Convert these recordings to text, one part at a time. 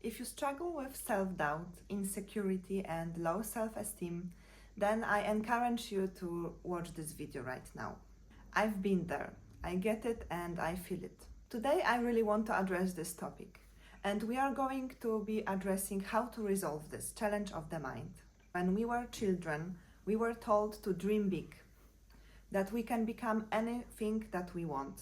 If you struggle with self-doubt, insecurity and low self-esteem, then I encourage you to watch this video right now. I've been there, I get it and I feel it. Today I really want to address this topic, and we are going to be addressing how to resolve this challenge of the mind. When we were children, we were told to dream big, that we can become anything that we want.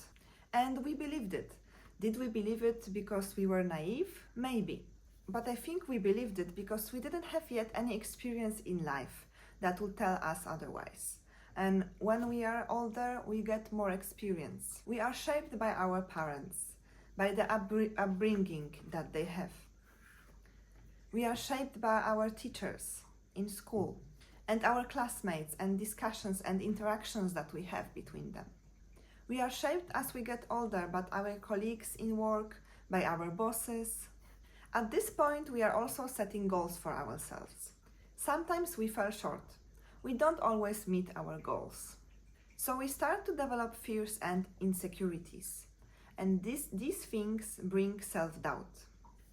And we believed it. Did we believe it because we were naive? Maybe. But I think we believed it because we didn't have yet any experience in life that would tell us otherwise. And when we are older, we get more experience. We are shaped by our parents, by the upbringing that they have. We are shaped by our teachers in school and our classmates and discussions and interactions that we have between them. We are shaped as we get older by our colleagues in work, by our bosses. At this point, we are also setting goals for ourselves. Sometimes we fall short. We don't always meet our goals. So we start to develop fears and insecurities. And these things bring self-doubt.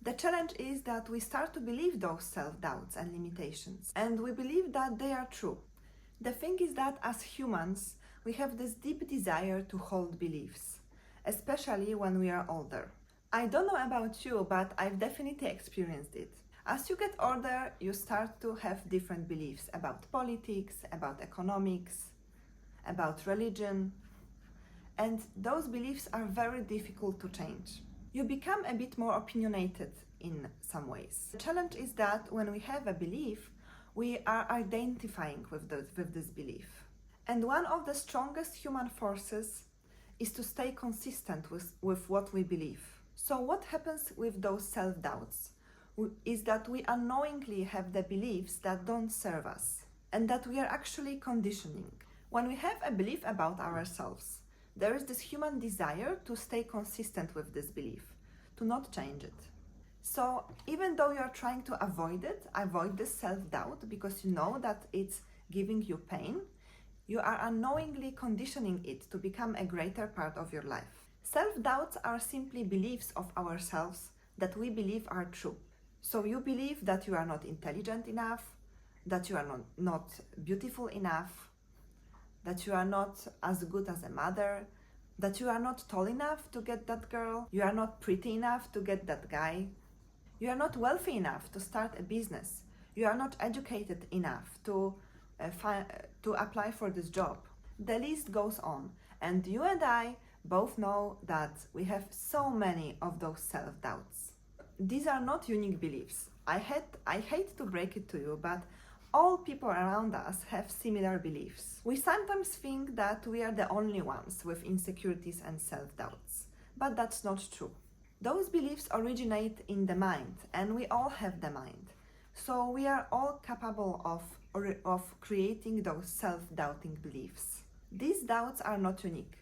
The challenge is that we start to believe those self-doubts and limitations, and we believe that they are true. The thing is that as humans, we have this deep desire to hold beliefs, especially when we are older. I don't know about you, but I've definitely experienced it. As you get older, you start to have different beliefs about politics, about economics, about religion, and those beliefs are very difficult to change. You become a bit more opinionated in some ways. The challenge is that when we have a belief, we are identifying with this belief. And one of the strongest human forces is to stay consistent with what we believe. So what happens with those self-doubts is that we unknowingly have the beliefs that don't serve us and that we are actually conditioning. When we have a belief about ourselves, there is this human desire to stay consistent with this belief, to not change it. So even though you are trying to avoid this self-doubt because you know that it's giving you pain, you are unknowingly conditioning it to become a greater part of your life. Self-doubts are simply beliefs of ourselves that we believe are true. So you believe that you are not intelligent enough, that you are not beautiful enough, that you are not as good as a mother, that you are not tall enough to get that girl, you are not pretty enough to get that guy, you are not wealthy enough to start a business, you are not educated enough to apply for this job. The list goes on, and you and I both know that we have so many of those self-doubts. These are not unique beliefs. I hate to break it to you, but all people around us have similar beliefs. We sometimes think that we are the only ones with insecurities and self-doubts, but that's not true. Those beliefs originate in the mind, and we all have the mind. So we are all capable of creating those self-doubting beliefs. These doubts are not unique.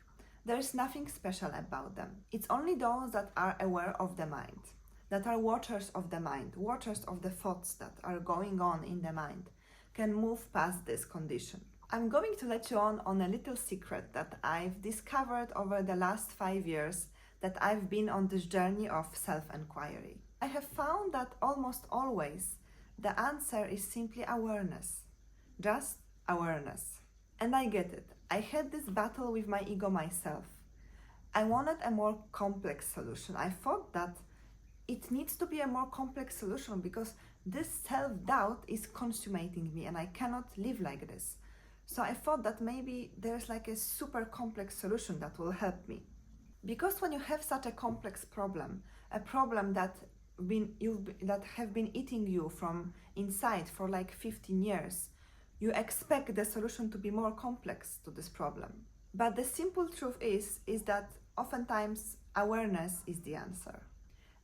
There is nothing special about them. It's only those that are aware of the mind, that are watchers of the mind, watchers of the thoughts that are going on in the mind, can move past this condition. I'm going to let you on a little secret that I've discovered over the last 5 years that I've been on this journey of self-inquiry. I have found that almost always the answer is simply awareness, just awareness. And I get it. I had this battle with my ego myself. I wanted a more complex solution. I thought that it needs to be a more complex solution because this self-doubt is consummating me and I cannot live like this. So I thought that maybe there's like a super complex solution that will help me. Because when you have such a complex problem, a problem that have been eating you from inside for like 15 years, you expect the solution to be more complex to this problem. But the simple truth is that oftentimes awareness is the answer.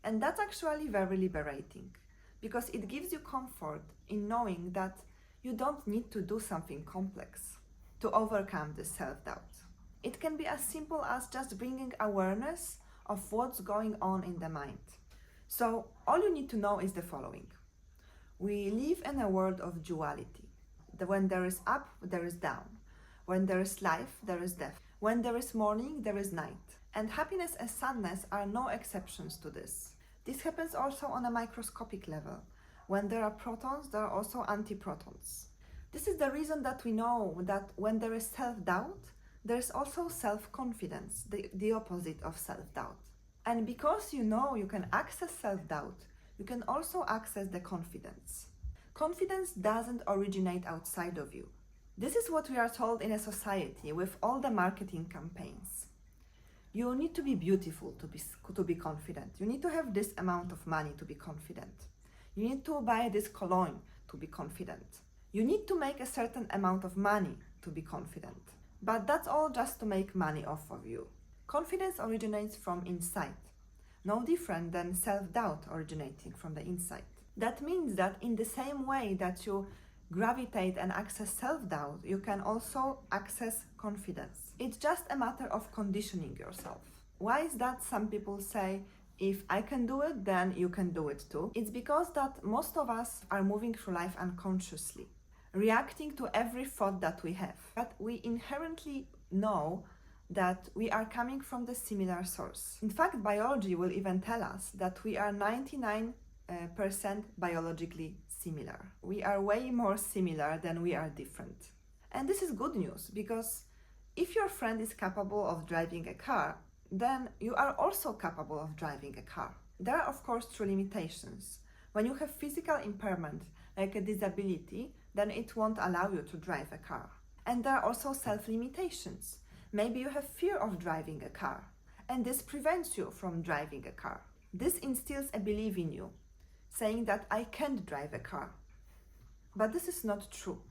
And that's actually very liberating because it gives you comfort in knowing that you don't need to do something complex to overcome this self-doubt. It can be as simple as just bringing awareness of what's going on in the mind. So all you need to know is the following. We live in a world of duality. When there is up, there is down. When there is life, there is death. When there is morning, there is night. And happiness and sadness are no exceptions to this. This happens also on a microscopic level. When there are protons, there are also antiprotons. This is the reason that we know that when there is self-doubt, there is also self-confidence, the opposite of self-doubt. And because you know you can access self-doubt, you can also access the confidence. Confidence doesn't originate outside of you. This is what we are told in a society with all the marketing campaigns. You need to be beautiful to be confident. You need to have this amount of money to be confident. You need to buy this cologne to be confident. You need to make a certain amount of money to be confident. But that's all just to make money off of you. Confidence originates from inside, no different than self-doubt originating from the inside. That means that in the same way that you gravitate and access self-doubt, you can also access confidence. It's just a matter of conditioning yourself. Why is that? Some people say, if I can do it, then you can do it too. It's because that most of us are moving through life unconsciously, reacting to every thought that we have. But we inherently know that we are coming from the similar source. In fact, biology will even tell us that we are 99% biologically similar. We are way more similar than we are different. And this is good news, because if your friend is capable of driving a car, then you are also capable of driving a car. There are of course true limitations. When you have physical impairment, like a disability, then it won't allow you to drive a car. And there are also self-limitations. Maybe you have fear of driving a car, and this prevents you from driving a car. This instills a belief in you, saying that I can't drive a car. But this is not true.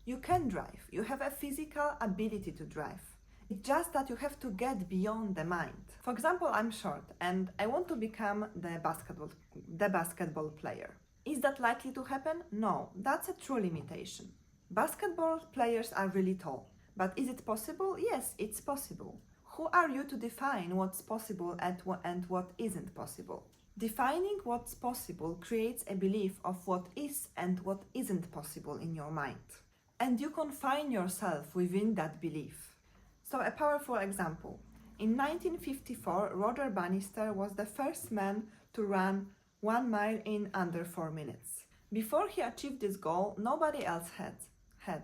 You can drive. You have a physical ability to drive. It's just that you have to get beyond the mind. For example, I'm short and I want to become the basketball player. Is that likely to happen? No, that's a true limitation. Basketball players are really tall. But is it possible? Yes, it's possible. Who are you to define what's possible and what isn't possible? Defining what's possible creates a belief of what is and what isn't possible in your mind. And you confine yourself within that belief. So a powerful example. In 1954, Roger Bannister was the first man to run 1 mile in under 4 minutes. Before he achieved this goal, nobody else had.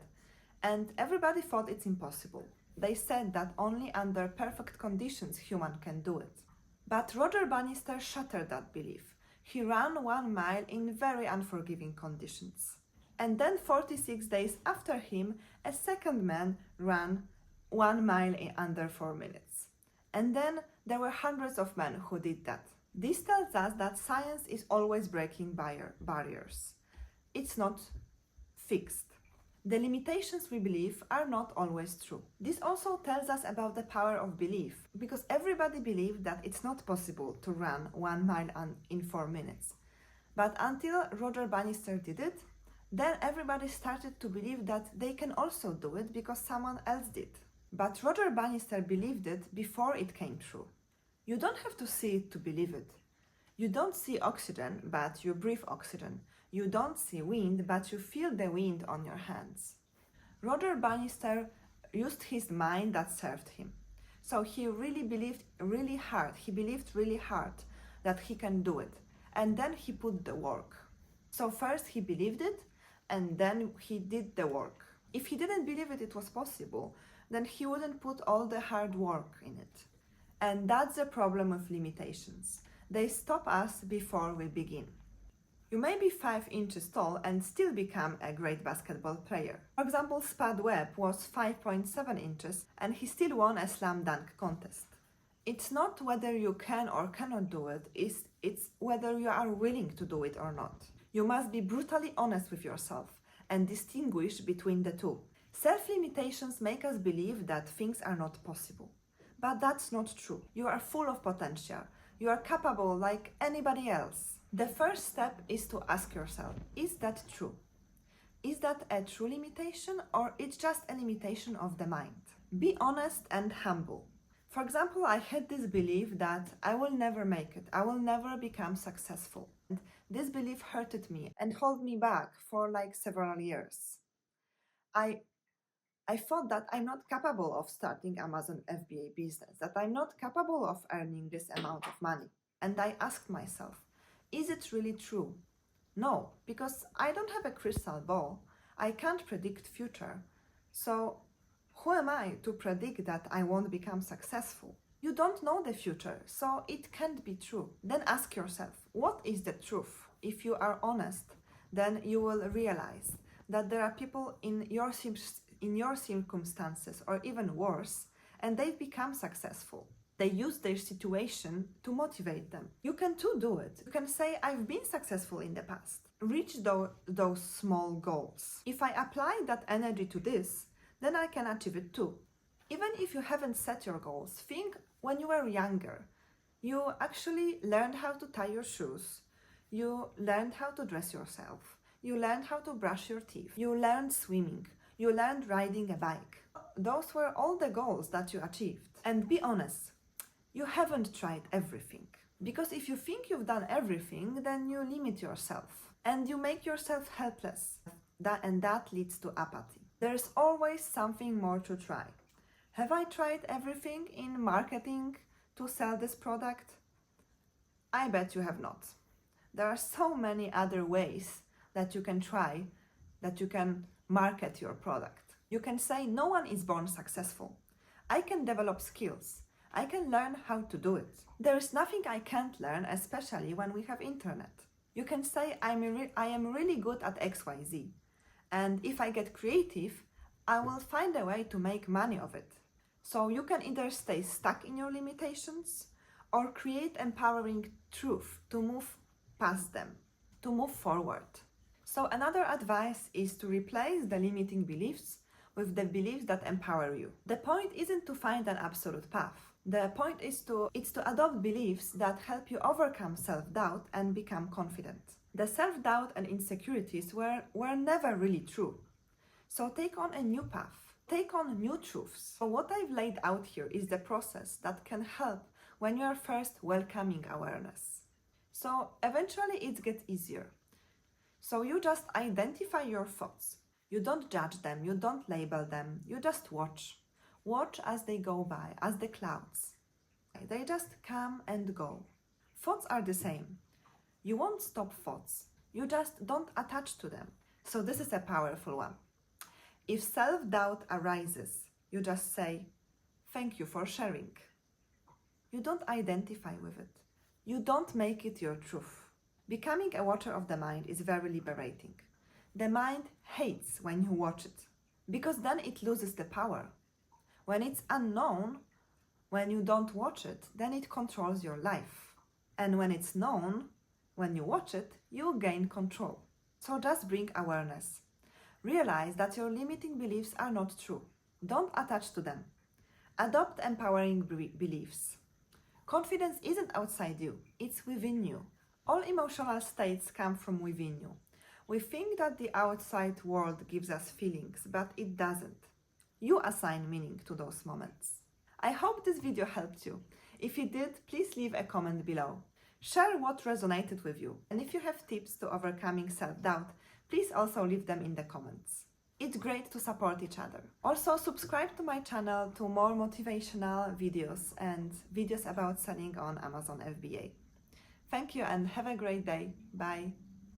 And everybody thought it's impossible. They said that only under perfect conditions human can do it. But Roger Bannister shattered that belief. He ran 1 mile in very unforgiving conditions. And then 46 days after him, a second man ran 1 mile in under 4 minutes. And then there were hundreds of men who did that. This tells us that science is always breaking barriers. It's not fixed. The limitations we believe are not always true. This also tells us about the power of belief, because everybody believed that it's not possible to run 1 mile in 4 minutes. But until Roger Bannister did it, then everybody started to believe that they can also do it because someone else did. But Roger Bannister believed it before it came true. You don't have to see it to believe it. You don't see oxygen, but you breathe oxygen. You don't see wind, but you feel the wind on your hands. Roger Bannister used his mind that served him. So he really believed really hard. He believed really hard that he can do it. And then he put the work. So first he believed it, and then he did the work. If he didn't believe it was possible, then he wouldn't put all the hard work in it. And that's the problem with limitations. They stop us before we begin. You may be 5 inches tall and still become a great basketball player. For example, Spud Webb was 5.7 inches and he still won a slam dunk contest. It's not whether you can or cannot do it, it's whether you are willing to do it or not. You must be brutally honest with yourself and distinguish between the two. Self-limitations make us believe that things are not possible. But that's not true. You are full of potential. You are capable like anybody else. The first step is to ask yourself, is that true? Is that a true limitation or it's just a limitation of the mind? Be honest and humble. For example, I had this belief that I will never make it. I will never become successful. And this belief hurted me and held me back for like several years. I thought that I'm not capable of starting Amazon FBA business, that I'm not capable of earning this amount of money. And I asked myself, Is it really true? No, because I don't have a crystal ball. I can't predict future. So who am I to predict that I won't become successful? You don't know the future, so it can't be true. Then ask yourself, what is the truth? If you are honest, then you will realize that there are people in your circumstances, or even worse, and they've become successful. They use their situation to motivate them. You can too do it. You can say, I've been successful in the past. Reach those small goals. If I apply that energy to this, then I can achieve it too. Even if you haven't set your goals, think when you were younger. You actually learned how to tie your shoes. You learned how to dress yourself. You learned how to brush your teeth. You learned swimming. You learned riding a bike. Those were all the goals that you achieved. And be honest, you haven't tried everything. Because if you think you've done everything, then you limit yourself and you make yourself helpless. And that leads to apathy. There's always something more to try. Have I tried everything in marketing to sell this product? I bet you have not. There are so many other ways that you can try, that you can market your product. You can say, no one is born successful. I can develop skills. I can learn how to do it. There is nothing I can't learn, especially when we have internet. You can say, I am really good at XYZ. And if I get creative, I will find a way to make money of it. So you can either stay stuck in your limitations or create empowering truth to move past them, to move forward. So another advice is to replace the limiting beliefs with the beliefs that empower you. The point isn't to find an absolute path. The point is to adopt beliefs that help you overcome self-doubt and become confident. The self-doubt and insecurities were never really true. So take on a new path. Take on new truths. So what I've laid out here is the process that can help when you are first welcoming awareness. So eventually it gets easier. So you just identify your thoughts. You don't judge them, you don't label them, you just watch. Watch as they go by, as the clouds. They just come and go. Thoughts are the same. You won't stop thoughts. You just don't attach to them. So this is a powerful one. If self-doubt arises, you just say, thank you for sharing. You don't identify with it. You don't make it your truth. Becoming a watcher of the mind is very liberating. The mind hates when you watch it, because then it loses the power. When it's unknown, when you don't watch it, then it controls your life. And when it's known, when you watch it, you gain control. So just bring awareness. Realize that your limiting beliefs are not true. Don't attach to them. Adopt empowering beliefs. Confidence isn't outside you, it's within you. All emotional states come from within you. We think that the outside world gives us feelings, but it doesn't. You assign meaning to those moments. I hope this video helped you. If it did, please leave a comment below. Share what resonated with you. And if you have tips to overcoming self-doubt, please also leave them in the comments. It's great to support each other. Also, subscribe to my channel to more motivational videos and videos about selling on Amazon FBA. Thank you and have a great day. Bye.